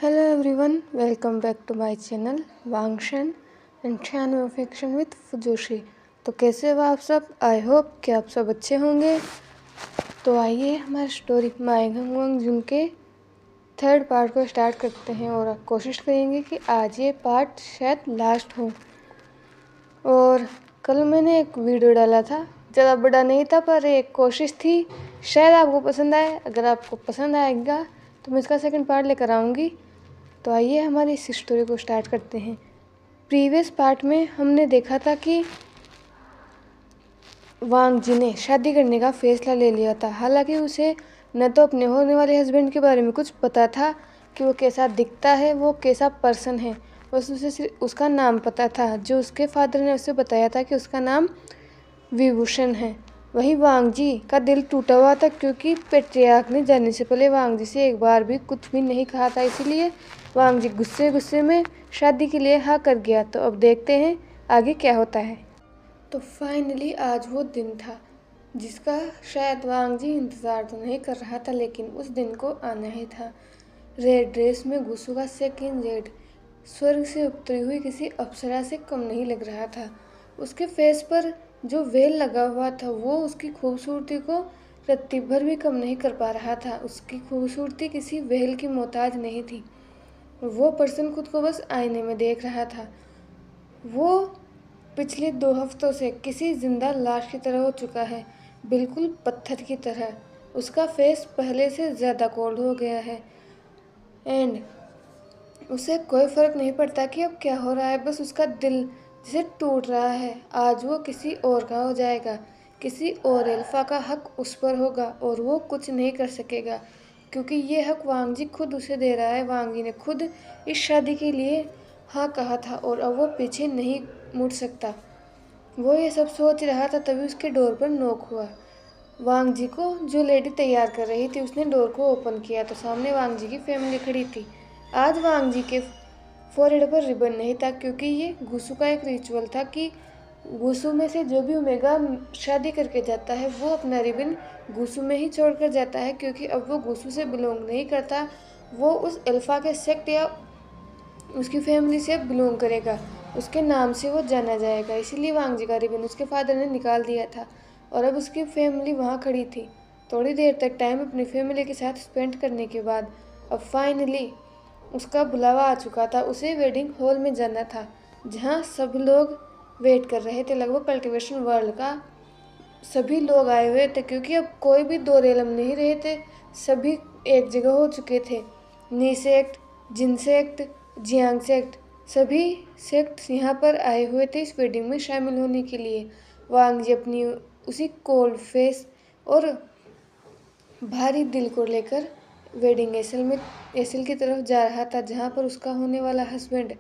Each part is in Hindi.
Hello everyone, welcome back to my channel वांगशन and channel fiction with fujoshi. तो कैसे हो आप सब? आई होप कि आप सब अच्छे होंगे। तो आइए हमारी स्टोरी माइगंग वांग जून के थर्ड पार्ट को स्टार्ट करते हैं और कोशिश करेंगे कि आज ये पार्ट शायद लास्ट हो। और कल मैंने एक वीडियो डाला था, ज़्यादा बड़ा नहीं था पर एक कोशिश थी, शायद आपको पसंद आए। अगर आपको पसंद आएगा तो मैं इसका सेकंड पार्ट लेकर आऊँगी। तो आइए हमारी इस स्टोरी को स्टार्ट करते हैं। प्रीवियस पार्ट में हमने देखा था कि वांग जी ने शादी करने का फैसला ले लिया था। हालांकि उसे न तो अपने होने वाले हस्बैंड के बारे में कुछ पता था कि वो कैसा दिखता है, वो कैसा पर्सन है, बस उसे सिर्फ उसका नाम पता था, जो उसके फादर ने उसे बताया था कि उसका नाम विभूषण है। वहीं वांग जी का दिल टूटा हुआ था क्योंकि पेट्रियार्क ने जाने से पहले वांग जी से एक बार भी कुछ भी नहीं कहा था, इसीलिए वांग जी गुस्से गुस्से में शादी के लिए हाँ कर गया। तो अब देखते हैं आगे क्या होता है। तो फाइनली आज वो दिन था जिसका शायद वांग जी इंतज़ार तो नहीं कर रहा था, लेकिन उस दिन को आना ही था। रेड ड्रेस में गुस्सू का सेकंड रेड स्वर्ग से उतरी हुई किसी अप्सरा से कम नहीं लग रहा था। उसके फेस पर जो वेल लगा हुआ था वो उसकी खूबसूरती को रत्ती भर भी कम नहीं कर पा रहा था। उसकी खूबसूरती किसी वेल की मोहताज नहीं थी। वो पर्सन खुद को बस आईने में देख रहा था। वो पिछले 2 हफ्तों से किसी जिंदा लाश की तरह हो चुका है, बिल्कुल पत्थर की तरह। उसका फेस पहले से ज़्यादा कोल्ड हो गया है एंड उसे कोई फ़र्क नहीं पड़ता कि अब क्या हो रहा है, बस उसका दिल जिसे टूट रहा है। आज वो किसी और का हो जाएगा, किसी और एल्फा का हक उस पर होगा और वो कुछ नहीं कर सकेगा क्योंकि ये हक वांग जी खुद उसे दे रहा है। वांग जी ने खुद इस शादी के लिए हाँ कहा था और अब वो पीछे नहीं मुड़ सकता। वो ये सब सोच रहा था तभी उसके डोर पर नॉक हुआ। वांग जी को जो लेडी तैयार कर रही थी उसने डोर को ओपन किया तो सामने वांग जी की फैमिली खड़ी थी। आज वांग जी के फोरहेड पर रिबन नहीं था क्योंकि ये गुसु का एक रिचुअल था कि गुसु में से जो भी ओमेगा शादी करके जाता है वो अपना रिबन गुसु में ही छोड़कर जाता है, क्योंकि अब वो गुसु से बिलोंग नहीं करता, वो उस अल्फा के सेक्ट या उसकी फैमिली से बिलोंग करेगा, उसके नाम से वो जाना जाएगा। इसीलिए वांग जी का रिबन उसके फादर ने निकाल दिया था और अब उसकी फैमिली वहाँ खड़ी थी। थोड़ी देर तक टाइम अपनी फैमिली के साथ स्पेंड करने के बाद अब फाइनली उसका बुलावा आ चुका था। उसे वेडिंग हॉल में जाना था जहाँ सब लोग वेट कर रहे थे। लगभग कल्टिवेशन वर्ल्ड का सभी लोग आए हुए थे क्योंकि अब कोई भी दो रेलम नहीं रहे थे, सभी एक जगह हो चुके थे। नी सेक्ट, जिन सेक्ट, जियांग सेक्ट, सभी सेक्ट्स यहाँ पर आए हुए थे इस वेडिंग में शामिल होने के लिए। वांग जी अपनी उसी कोल्ड फेस और भारी दिल को लेकर वेडिंग एसल की तरफ जा रहा था जहाँ पर उसका होने वाला हस्बैंड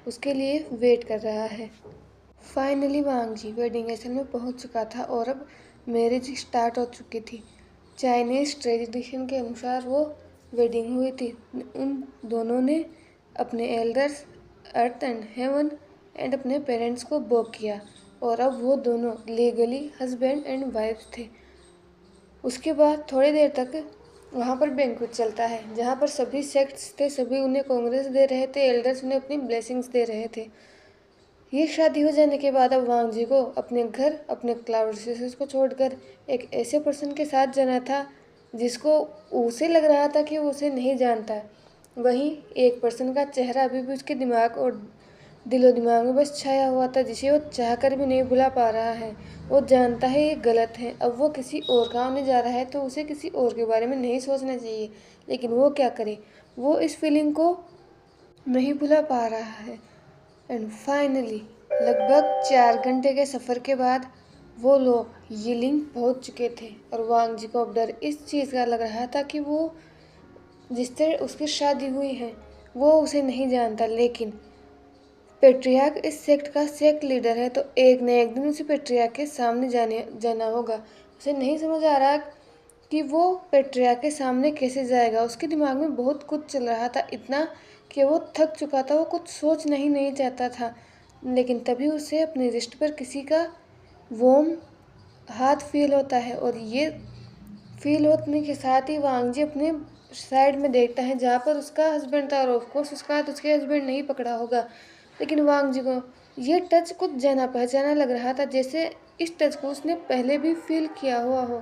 उसके लिए वेट कर रहा है। फाइनली वांग जी वेडिंग एसल में पहुँच चुका था और अब मैरिज स्टार्ट हो चुकी थी। चाइनीज़ ट्रेडिशन के अनुसार वो वेडिंग हुई थी। उन दोनों ने अपने elders earth and heaven and अपने पेरेंट्स को बो किया और अब वो दोनों लीगली हस्बैंड एंड वाइफ थे। उसके बाद थोड़ी देर तक वहाँ पर बैंक्वेट चलता है जहाँ पर सभी सेक्ट्स थे, सभी उन्हें कांग्रेस दे रहे थे, एल्डर्स उन्हें अपनी ब्लेसिंग्स दे रहे थे। ये शादी हो जाने के बाद अब वांग जी को अपने घर, अपने क्लाउड रिसोर्सेज को छोड़कर एक ऐसे पर्सन के साथ जाना था जिसको उसे लग रहा था कि वो उसे नहीं जानता। वहीं एक पर्सन का चेहरा अभी भी उसके दिमाग और दिलो दिमाग में बस छाया हुआ था, जिसे वो चाहकर भी नहीं भुला पा रहा है। वो जानता है ये गलत है, अब वो किसी और का होने जा रहा है तो उसे किसी और के बारे में नहीं सोचना चाहिए, लेकिन वो क्या करे, वो इस फीलिंग को नहीं भुला पा रहा है। एंड फाइनली लगभग 4 घंटे के सफ़र के बाद वो लोग यिलिंग पहुंच चुके थे और वांग जी को अब डर इस चीज़ का लग रहा था कि वो जिससे उसकी शादी हुई है वो उसे नहीं जानता, लेकिन पेट्रियार्क इस सेक्ट का सेक्ट लीडर है तो एक न एक दिन उसे पेट्रियार्क के सामने जाना होगा। उसे नहीं समझ आ रहा कि वो पेट्रियार्क के सामने कैसे जाएगा। उसके दिमाग में बहुत कुछ चल रहा था, इतना कि वो थक चुका था, वो कुछ सोचना ही नहीं चाहता था। लेकिन तभी उसे अपने रिस्ट पर किसी का वॉर्म हाथ फील होता है और ये फील होने के साथ ही वांग जी अपने साइड में देखता है जहाँ पर उसका हस्बैंड था, और ऑफ कोर्स उसका हाथ उसके हस्बैंड नहीं पकड़ा होगा, लेकिन वांग जी को ये टच कुछ जाना पहचाना लग रहा था, जैसे इस टच को उसने पहले भी फील किया हुआ हो।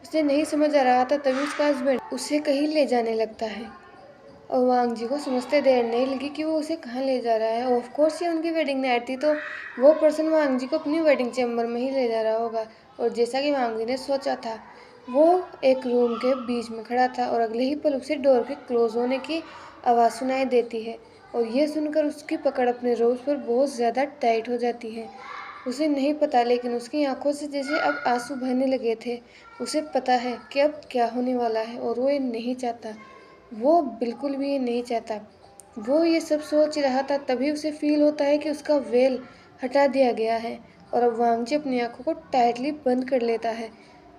उसे नहीं समझ आ रहा था, तभी उसका हस्बैंड उसे कहीं ले जाने लगता है और वांग जी को समझते देर नहीं लगी कि वो उसे कहाँ ले जा रहा है। ऑफ कोर्स ये उनकी वेडिंग नाइट थी, तो वो पर्सन वांग जी को अपनी वेडिंग चैम्बर में ही ले जा रहा होगा। और जैसा कि वांग जी ने सोचा था, वो एक रूम के बीच में खड़ा था और अगले ही पल उसे डोर के क्लोज होने की आवाज़ सुनाई देती है, और यह सुनकर उसकी पकड़ अपने रोज़ पर बहुत ज़्यादा टाइट हो जाती है। उसे नहीं पता, लेकिन उसकी आंखों से जैसे अब आंसू बहने लगे थे। उसे पता है कि अब क्या होने वाला है, और वो ये नहीं चाहता, वो बिल्कुल भी ये नहीं चाहता। वो ये सब सोच रहा था, तभी उसे फील होता है कि उसका वेल हटा दिया गया है, और अब वांगजी अपनी आंखों को टाइटली बंद कर लेता है।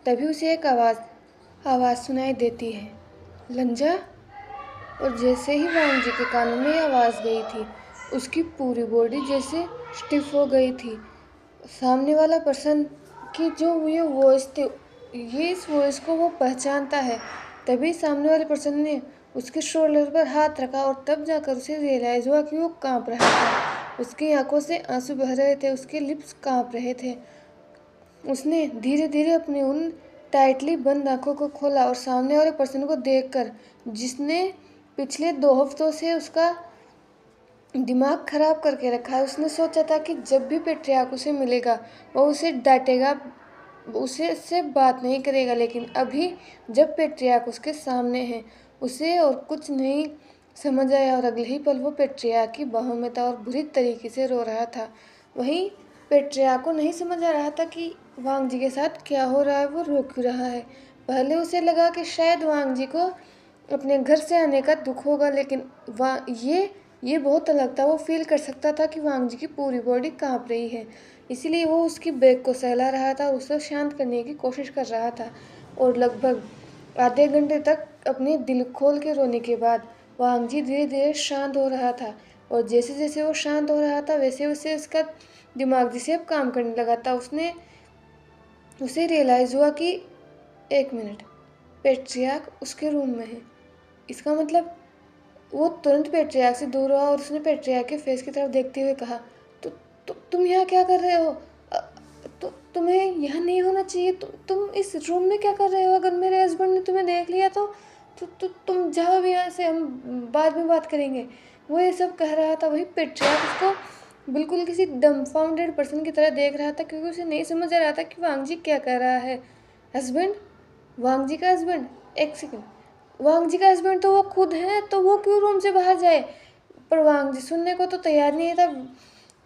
तभी उसे एक आवाज़ सुनाई देती है, लंजा। और जैसे ही वांगजी के कानों में ये आवाज़ गई थी, उसकी पूरी बॉडी जैसे स्टिफ हो गई थी। सामने वाला पर्सन की जो ये वॉइस थी, ये इस वॉइस को वो पहचानता है। तभी सामने वाले पर्सन ने उसके शोल्डर पर हाथ रखा, और तब जाकर उसे रियलाइज़ हुआ कि वो कांप रहा था। उसकी आंखों से आंसू बह रहे थे, उसके लिप्स कांप रहे थे। उसने धीरे धीरे अपनी उन टाइटली बंद आंखों को खोला, और सामने वाले पर्सन को देखकर, जिसने पिछले 2 हफ्तों से उसका दिमाग खराब करके रखा है, उसने सोचा था कि जब भी पेट्रियार्क उसे मिलेगा वो उसे डांटेगा, उसे से बात नहीं करेगा। लेकिन अभी जब पेट्रियार्क उसके सामने है, उसे और कुछ नहीं समझ आया, और अगले ही पल वो पेट्रियार्क की बाहों में था और बुरी तरीके से रो रहा था। वहीं पेट्रियार्क को नहीं समझ आ रहा था कि वांग जी के साथ क्या हो रहा है, वो रो क्यों रहा है। पहले उसे लगा कि शायद वांग जी को अपने घर से आने का दुख होगा, लेकिन ये बहुत अलग था। वो फील कर सकता था कि वांग जी की पूरी बॉडी कांप रही है, इसीलिए वो उसकी बैग को सहला रहा था, उसे शांत करने की कोशिश कर रहा था। और लगभग आधे घंटे तक अपने दिल खोल के रोने के बाद वांग जी धीरे धीरे शांत हो रहा था, और जैसे जैसे वो शांत हो रहा था, वैसे वैसे उसका दिमाग जिसे अब काम करने लगा था। उसे रियलाइज़ हुआ कि 1 मिनट, पेट्रियार्क उसके रूम में है। इसका मतलब वो तुरंत पेट्रियार्क से दूर हुआ, और उसने पेट्रियार्क के फेस की तरफ देखते हुए कहा, तुम यहाँ क्या कर रहे हो? तुम्हें यहाँ नहीं होना चाहिए। तुम इस रूम में क्या कर रहे हो? अगर मेरे हस्बैंड ने तुम्हें देख लिया तो तुम जाओ अभी यहाँ से, हम बाद में बात करेंगे। वो ये सब कह रहा था। वही पेट्रियार्क उसको बिल्कुल किसी डम्फाउंडेड पर्सन की तरह देख रहा था, क्योंकि उसे नहीं समझ आ रहा था कि वांग जी क्या कर रहा है। हस्बैंड, वांग जी का हस्बैंड, एक सेकेंड, वांग जी का हस्बैंड तो वो खुद है, तो वो क्यों रूम से बाहर जाए? पर वांग जी सुनने को तो तैयार नहीं था।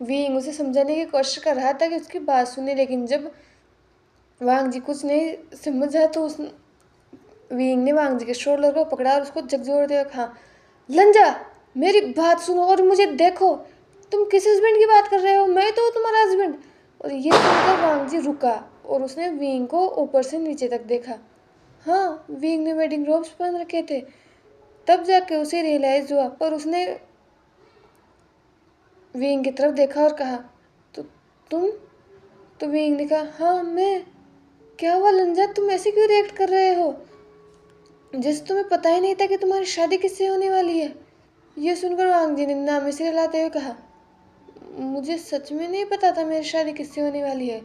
विंग उसे समझाने की कोशिश कर रहा था कि उसकी बात सुने, लेकिन जब वांग जी कुछ नहीं समझा तो उस विंग ने वांग जी के शोल्डर को पकड़ा और उसको झकझोर दिया। कहा, लंजा, मेरी बात सुनो और मुझे देखो। तुम किस हस्बैंड की बात कर रहे हो? मैं तो हूँ तुम्हारा हस्बैंड। और ये सुनकर वांग जी रुका, और उसने विंग को ऊपर से नीचे तक देखा। हाँ, विंग ने वेडिंग रोब्स पहन रखे थे। तब जाके उसे रियलाइज़ हुआ, पर उसने विंग की तरफ देखा और कहा, तो तुम? तो विंग ने कहा, हाँ मैं। क्या हुआ लंजा, तुम ऐसे क्यों रिएक्ट कर रहे हो, जैसे तुम्हें पता ही नहीं था कि तुम्हारी शादी किससे होने वाली है? ये सुनकर वांग जी ने नामे सिर हिलाते हुए कहा, मुझे सच में नहीं पता था मेरी शादी किससे होने वाली है।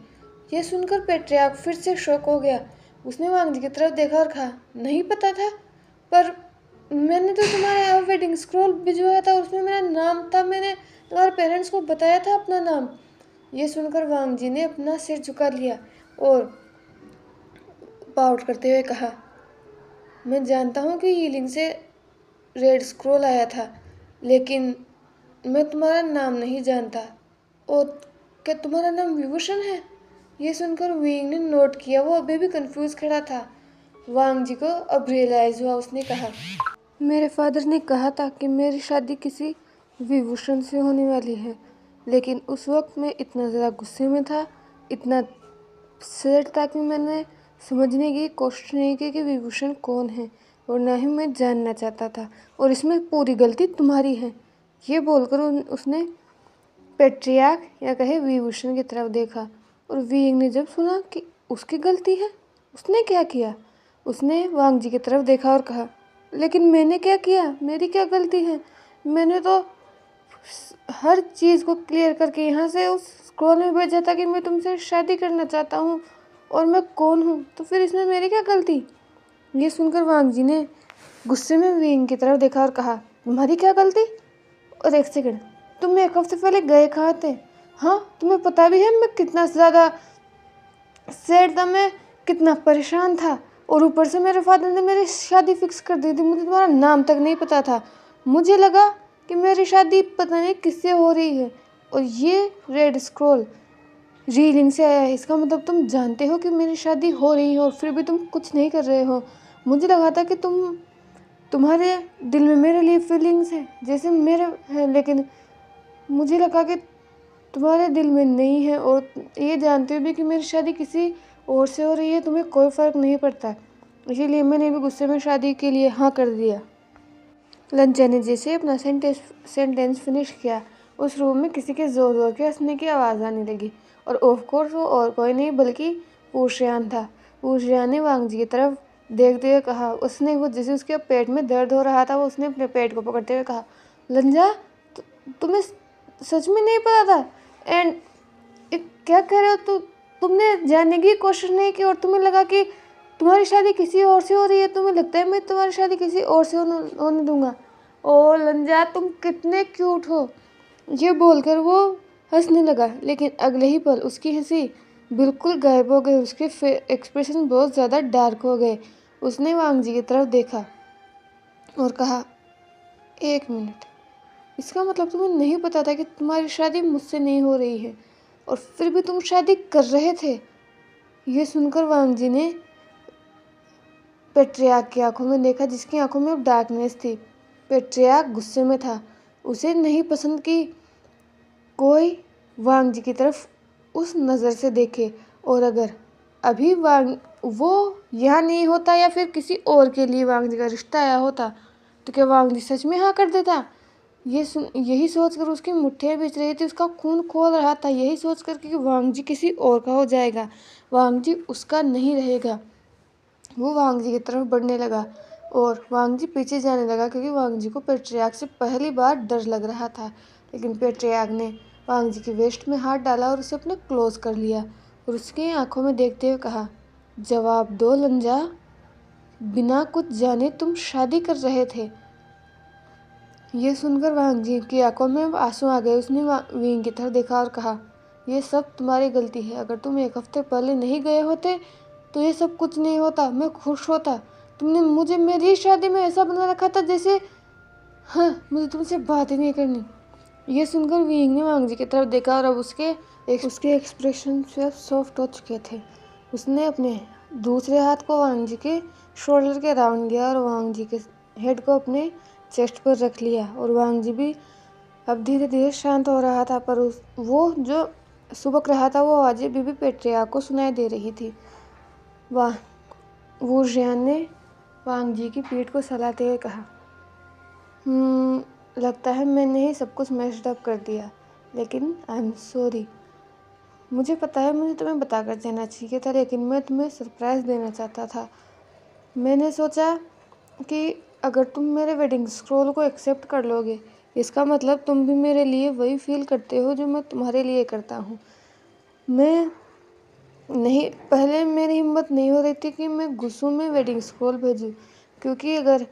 यह सुनकर पेट्रियार्क फिर से शॉक हो गया। उसने वांग जी की तरफ देखा और कहा, नहीं पता था? पर मैंने तो तुम्हारे यहाँ वेडिंग स्क्रॉल भिजवाया था, उसमें मेरा नाम था। मैंने तुम्हारे पेरेंट्स को बताया था अपना नाम। ये सुनकर वांग जी ने अपना सिर झुका लिया और पाउट करते हुए कहा, मैं जानता हूँ कि हीलिंग से रेड स्क्रॉल आया था, लेकिन मैं तुम्हारा नाम नहीं जानता। और क्या तुम्हारा नाम विभूषण है? ये सुनकर विंग ने नोट किया। वो अभी भी कंफ्यूज खड़ा था। वांग जी को अब रियलाइज़ हुआ। उसने कहा, मेरे फादर ने कहा था कि मेरी शादी किसी विभूषण से होने वाली है, लेकिन उस वक्त मैं इतना ज़्यादा गुस्से में था, इतना सैड था कि मैंने समझने की कोशिश नहीं की कि विभूषण कौन है, और ना ही मैं जानना चाहता था, और इसमें पूरी गलती तुम्हारी है। ये बोलकर उसने पेट्रियार्क या कहे विभूषण की तरफ देखा, और विंग ने जब सुना कि उसकी गलती है, उसने क्या किया, उसने वांग जी की तरफ देखा और कहा, लेकिन मैंने क्या किया, मेरी क्या गलती है? मैंने तो हर चीज़ को क्लियर करके यहाँ से उस स्क्रॉल में भेजा था कि मैं तुमसे शादी करना चाहता हूँ और मैं कौन हूँ, तो फिर इसमें मेरी क्या गलती? ये सुनकर वांग जी ने गुस्से में विंग की तरफ देखा और कहा, तुम्हारी क्या गलती? और एक सेकंड, तुम 1 हफ्ते पहले गए कहाँ थे? हाँ, तुम्हें पता भी है मैं कितना ज़्यादा सैड था, मैं कितना परेशान था, और ऊपर से मेरे फादर ने मेरी शादी फिक्स कर दी थी। मुझे तुम्हारा नाम तक नहीं पता था। मुझे लगा कि मेरी शादी पता नहीं किससे हो रही है, और ये रेड स्क्रॉल रीलिंग से आया है। इसका मतलब तुम जानते हो कि मेरी शादी हो रही है और फिर भी तुम कुछ नहीं कर रहे हो। मुझे लगा था कि तुम्हारे दिल में मेरे लिए फीलिंग्स है जैसे मेरे हैं, लेकिन मुझे लगा कि तुम्हारे दिल में नहीं है, और ये जानते हुए भी कि मेरी शादी किसी और से हो रही है तुम्हें कोई फ़र्क नहीं पड़ता। इसीलिए मैंने भी गुस्से में शादी के लिए हाँ कर दिया। लंचा ने जैसे अपना सेंटेंस फिनिश किया, उस रूम में किसी के ज़ोर ज़ोर के हंसने की आवाज़ आने लगी, और ऑफ कोर्स वो और कोई नहीं बल्कि वूशियान था। वूशियान ने वांग जी की तरफ देखते हुए कहा, उसने वो जैसे उसके पेट में दर्द हो रहा था, वो उसने अपने पेट को पकड़ते हुए कहा, लंजा तुम्हें सच में नहीं पता था? एंड क्या कह रहे हो? तुमने जानने की कोशिश नहीं की और तुम्हें लगा कि तुम्हारी शादी किसी और से हो रही है? तुम्हें लगता है मैं तुम्हारी शादी किसी और से होने दूंगा? ओ लंजा, तुम कितने क्यूट हो। ये बोलकर वो हंसने लगा, लेकिन अगले ही पल उसकी हंसी बिल्कुल गायब हो गई। उसके एक्सप्रेशन बहुत ज़्यादा डार्क हो गए। उसने वांग जी की तरफ देखा और कहा, 1 मिनट, इसका मतलब तुम्हें नहीं पता था कि तुम्हारी शादी मुझसे नहीं हो रही है और फिर भी तुम शादी कर रहे थे? ये सुनकर वांग जी ने पेट्रियाक की आंखों में देखा, जिसकी आंखों में अब डार्कनेस थी। पेट्रियाक गुस्से में था। उसे नहीं पसंद कि कोई वांग जी की तरफ उस नज़र से देखे, और अगर अभी वो यहाँ नहीं होता या फिर किसी और के लिए वांग जी का रिश्ता आया होता, तो क्या वांग जी सच में हाँ कर देता? यही सोचकर उसकी मुट्ठियाँ भींच रही थी, उसका खून खौल रहा था, यही सोचकर कि वांग जी किसी और का हो जाएगा, वांग जी उसका नहीं रहेगा। वो वांग जी की तरफ बढ़ने लगा और वांग जी पीछे जाने लगा, क्योंकि वांग जी को पेट्रियाक से पहली बार डर लग रहा था। लेकिन पेट्रियाक ने वांग जी की वेस्ट में हाथ डाला और उसे अपने क्लोज कर लिया और उसकी आंखों में देखते हुए कहा, जवाब दो लंजा, बिना कुछ जाने तुम शादी कर रहे थे? ये सुनकर वांग जी की आंखों में आंसू आ गए। उसने विंग की तरफ देखा और कहा, यह सब तुम्हारी गलती है। अगर तुम 1 हफ्ते पहले नहीं गए होते तो ये सब कुछ नहीं होता, मैं खुश होता। तुमने मुझे मेरी शादी में ऐसा बना रखा था जैसे, हाँ, मुझे तुमसे बात ही नहीं करनी। ये सुनकर विंग ने वांग जी की तरफ देखा और अब उसके एक्सप्रेशन से सॉफ्ट हो चुके थे। उसने अपने दूसरे हाथ को वांग जी के शोल्डर के राउंड दिया और वांग जी के हेड को अपने चेस्ट पर रख लिया, और वांग जी भी अब धीरे धीरे शांत हो रहा था, पर वो जो सुबक रहा था वो आवाज़ें अभी भी पेट्रिया को सुनाई दे रही थी। वाह, वो जियान ने वांग जी की पीठ को सहलाते हुए कहा, लगता है मैंने ही सब कुछ मैस्ड अप कर दिया, लेकिन आई एम सॉरी। मुझे पता है मुझे तुम्हें बताकर देना चाहिए था, लेकिन मैं तुम्हें सरप्राइज़ देना चाहता था। मैंने सोचा कि अगर तुम मेरे वेडिंग स्क्रोल को एक्सेप्ट कर लोगे, इसका मतलब तुम भी मेरे लिए वही फील करते हो जो मैं तुम्हारे लिए करता हूँ। मैं नहीं, पहले मेरी हिम्मत नहीं हो रही थी कि मैं गुस्सों में वेडिंग स्क्रोल भेजूँ, क्योंकि अगर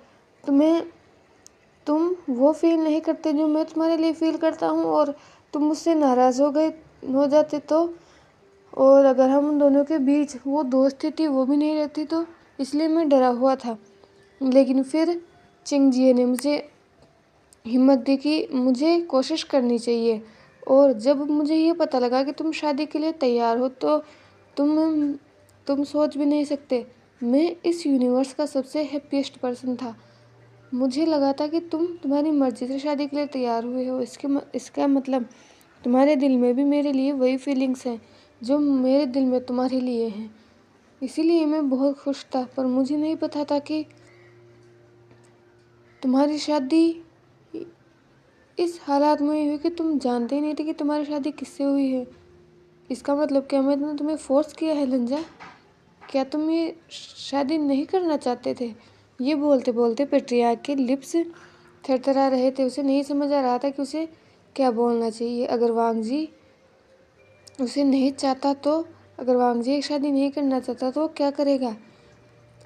तुम वो फील नहीं करते जो मैं तुम्हारे लिए फील करता हूँ और तुम मुझसे नाराज़ हो जाते तो, और अगर हम दोनों के बीच वो दोस्ती थी वो भी नहीं रहती तो, इसलिए मैं डरा हुआ था। लेकिन फिर चिंगजिए ने मुझे हिम्मत दी कि मुझे कोशिश करनी चाहिए, और जब मुझे ये पता लगा कि तुम शादी के लिए तैयार हो तो तुम सोच भी नहीं सकते, मैं इस यूनिवर्स का सबसे हैप्पीएस्ट पर्सन था। मुझे लगा था कि तुम्हारी मर्जी से शादी के लिए तैयार हुए हो, इसका मतलब तुम्हारे दिल में भी मेरे लिए वही फीलिंग्स हैं जो मेरे दिल में तुम्हारे लिए हैं। इसीलिए मैं बहुत खुश था, पर मुझे नहीं पता था कि तुम्हारी शादी इस हालात में हुई कि तुम जानते ही नहीं थे कि तुम्हारी शादी किससे हुई है। इसका मतलब क्या मैंने तुम्हें फोर्स किया है लंजा? क्या तुम ये शादी नहीं करना चाहते थे? ये बोलते बोलते पेट्रियार्क के लिप्स थरथरा रहे थे। उसे नहीं समझ आ रहा था कि उसे क्या बोलना चाहिए। अगर वांग जी उसे नहीं चाहता तो अगर वांग जी एक शादी नहीं करना चाहता तो वो क्या करेगा।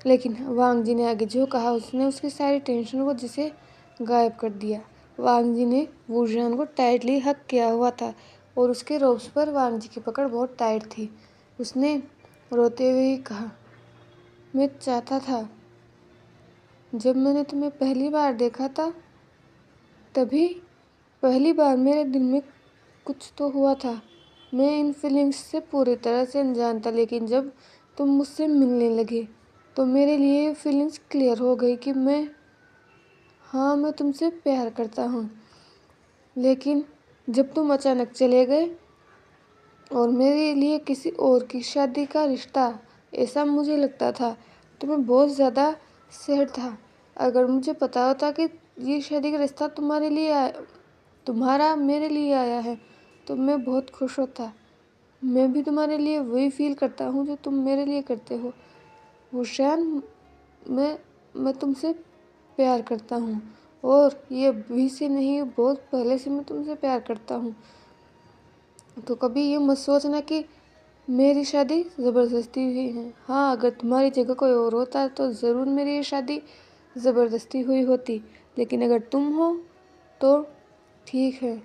लेकिन वांग जी ने आगे जो कहा उसने उसकी सारी टेंशन को जिसे गायब कर दिया। वांग जी ने वूजियान को टाइटली हक किया हुआ था और उसके रोब्स पर वांग जी की पकड़ बहुत टाइट थी। उसने रोते हुए ही कहा, मैं चाहता था, जब मैंने तुम्हें पहली बार देखा था तभी पहली बार मेरे दिल में कुछ तो हुआ था। मैं इन फीलिंग्स से पूरी तरह से अनजान था, लेकिन जब तुम मुझसे मिलने लगे तो मेरे लिए ये फीलिंग्स क्लियर हो गई कि मैं तुमसे प्यार करता हूँ। लेकिन जब तुम अचानक चले गए और मेरे लिए किसी और की शादी का रिश्ता ऐसा मुझे लगता था तो मैं बहुत ज़्यादा सैड था। अगर मुझे पता होता कि ये शादी का रिश्ता तुम्हारा मेरे लिए आया है तो मैं बहुत खुश होता। मैं भी तुम्हारे लिए वही फील करता हूँ जो तुम मेरे लिए करते हो हुसैन। मैं तुमसे प्यार करता हूँ और ये अभी से नहीं, बहुत पहले से मैं तुमसे प्यार करता हूँ। तो कभी ये मत सोचना कि मेरी शादी ज़बरदस्ती हुई है। हाँ, अगर तुम्हारी जगह कोई और होता तो ज़रूर मेरी ये शादी ज़बरदस्ती हुई होती, लेकिन अगर तुम हो तो ठीक है।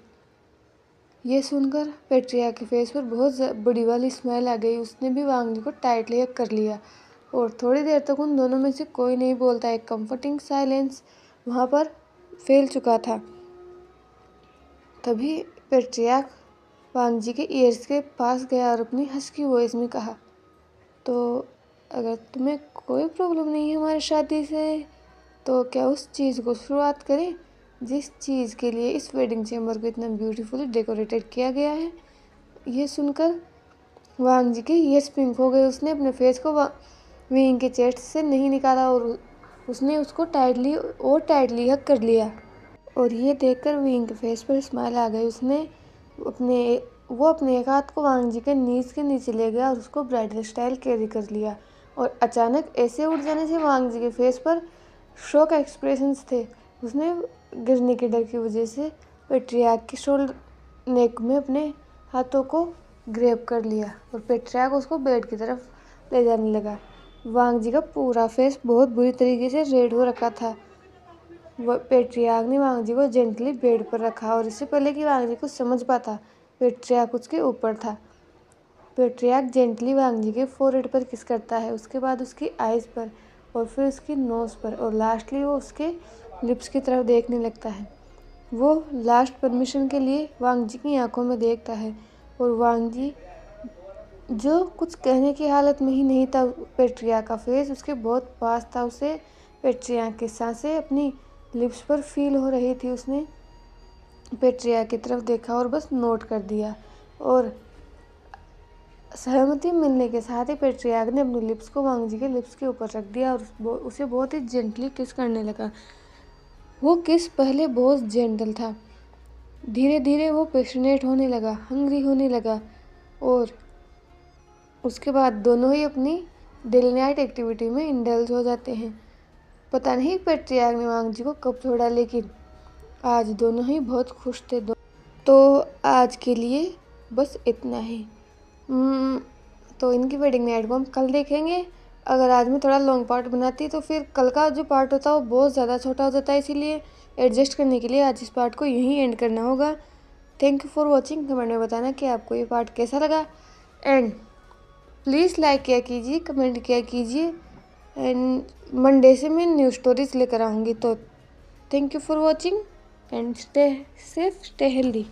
ये सुनकर पेट्रिया के फेस पर बहुत बड़ी वाली स्माइल आ गई। उसने भी वांग जी को टाइटली हग कर लिया और थोड़ी देर तक उन दोनों में से कोई नहीं बोलता। एक कंफर्टिंग साइलेंस वहाँ पर फैल चुका था। तभी पेट्रियार्क वांग जी के ईयर्स के पास गया और अपनी हस्की वॉइस में कहा, तो अगर तुम्हें कोई प्रॉब्लम नहीं है हमारी शादी से तो क्या उस चीज़ को शुरुआत करें जिस चीज़ के लिए इस वेडिंग चैम्बर को इतना ब्यूटीफुली डेकोरेटेड किया गया है। ये सुनकर वांग जी के ईयर्स पिंक हो गए। उसने अपने फेस को विंग के चेस्ट से नहीं निकाला और उसने उसको टाइटली हग कर लिया। और ये देखकर विंग के फेस पर स्माइल आ गई। वो अपने एक हाथ को वांग जी के नीज के नीचे ले गया और उसको ब्राइडल स्टाइल कैरी कर लिया। और अचानक ऐसे उठ जाने से वांग जी के फेस पर शॉक एक्सप्रेशंस थे। उसने गिरने के डर की वजह से पेट्रियार्क के शोल्डर नेक में अपने हाथों को ग्रैब कर लिया और पेट्रियार्क उसको बेड की तरफ ले जाने लगा। वांग जी का पूरा फेस बहुत बुरी तरीके से रेड हो रखा था। पेट्रियार्क ने वांग जी को जेंटली बेड पर रखा और इससे पहले कि वांग जी कुछ समझ पाता, पेट्रियार्क उसके ऊपर था। पेट्रियार्क जेंटली वांग जी के फोरहेड पर किस करता है, उसके बाद उसकी आइज़ पर और फिर उसकी नोज़ पर और लास्टली वो उसके लिप्स की तरफ देखने लगता है। वो लास्ट परमिशन के लिए वांग जी की आंखों में देखता है और वांग जी जो कुछ कहने की हालत में ही नहीं था। पेट्रियार्क का फेस उसके बहुत पास था। उसे पेट्रियार्क की सांसें अपनी लिप्स पर फील हो रही थी। उसने पेट्रियार्क की तरफ देखा और बस नोट कर दिया और सहमति मिलने के साथ ही पेट्रियार्क ने अपने लिप्स को वांग जी के लिप्स के ऊपर रख दिया और उसे बहुत ही जेंटली किस करने लगा। वो किस पहले बहुत जेंटल था, धीरे धीरे वो पैशनेट होने लगा, हंग्री होने लगा और उसके बाद दोनों ही अपनी डेली नाइट एक्टिविटी में इंडल्ज हो जाते हैं। पता नहीं पेट्रियार्क ने वांग जी को कब छोड़ा, लेकिन आज दोनों ही बहुत खुश थे। तो आज के लिए बस इतना ही। तो इनकी वेडिंग नाइट को हम कल देखेंगे। अगर आज मैं थोड़ा लॉन्ग पार्ट बनाती तो फिर कल का जो पार्ट होता है वो बहुत ज़्यादा छोटा हो जाता है, इसीलिए एडजस्ट करने के लिए आज इस पार्ट को यहीं एंड करना होगा। Thank you for watching. Comment में बताना कि आपको ये पार्ट कैसा लगा एंड प्लीज़ लाइक किया कीजिए, कमेंट किया कीजिए एंड मंडे से मैं न्यू स्टोरीज लेकर आऊँगी। तो thank you for watching and stay safe, stay healthy.